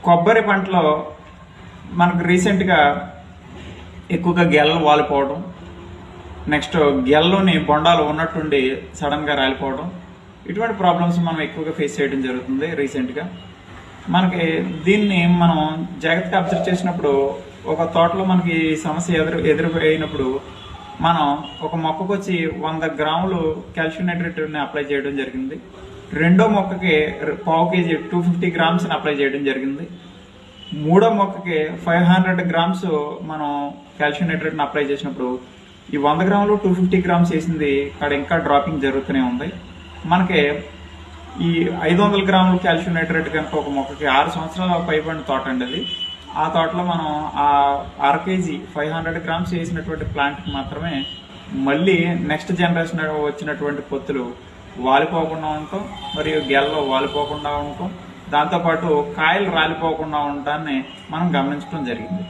కొబ్బరి పంటలో మనకు రీసెంట్గా ఎక్కువగా గెలలు వాలిపోవడం, నెక్స్ట్ గెలలోని బొండాలు ఉన్నట్టుండి సడన్గా రాలిపోవడం, ఇటువంటి ప్రాబ్లమ్స్ మనం ఎక్కువగా ఫేస్ చేయడం జరుగుతుంది రీసెంట్గా. మనకి దీన్ని మనం జాగ్రత్తగా అబ్జర్వ్ చేసినప్పుడు ఒక తోటలో మనకి ఈ సమస్య ఎదురైనప్పుడు మనం ఒక మొక్కకు వచ్చి 100 గ్రాములు కాల్షియం నైట్రేట్ని అప్లై చేయడం జరిగింది. రెండో మొక్కకి పావు కేజీ 250 గ్రామ్స్ని అప్లై చేయడం జరిగింది. మూడో మొక్కకి 500 గ్రామ్స్ మనం కాల్షియం నైట్రేట్ని అప్లై చేసినప్పుడు ఈ 100 గ్రాములు 250 గ్రామ్స్ వేసింది అక్కడ ఇంకా డ్రాపింగ్ జరుగుతూనే ఉంది. మనకి ఈ 500 గ్రాములు కాల్షియం నైట్రేట్ కనుక ఒక మొక్కకి 6 సంవత్సరాల పైబడిన తోట అండి అది. ఆ తోటలో మనం ఆ 1/2 కేజీ 500 గ్రామ్స్ వేసినటువంటి ప్లాంట్కి మాత్రమే మళ్ళీ నెక్స్ట్ జనరేషన్ వచ్చినటువంటి పొత్తులు వాలిపోకుండా ఉండటం, మరియు గెలలో వాలిపోకుండా ఉండటం, దాంతోపాటు కాయలు రాలిపోకుండా ఉండటాన్ని మనం గమనించడం జరిగింది.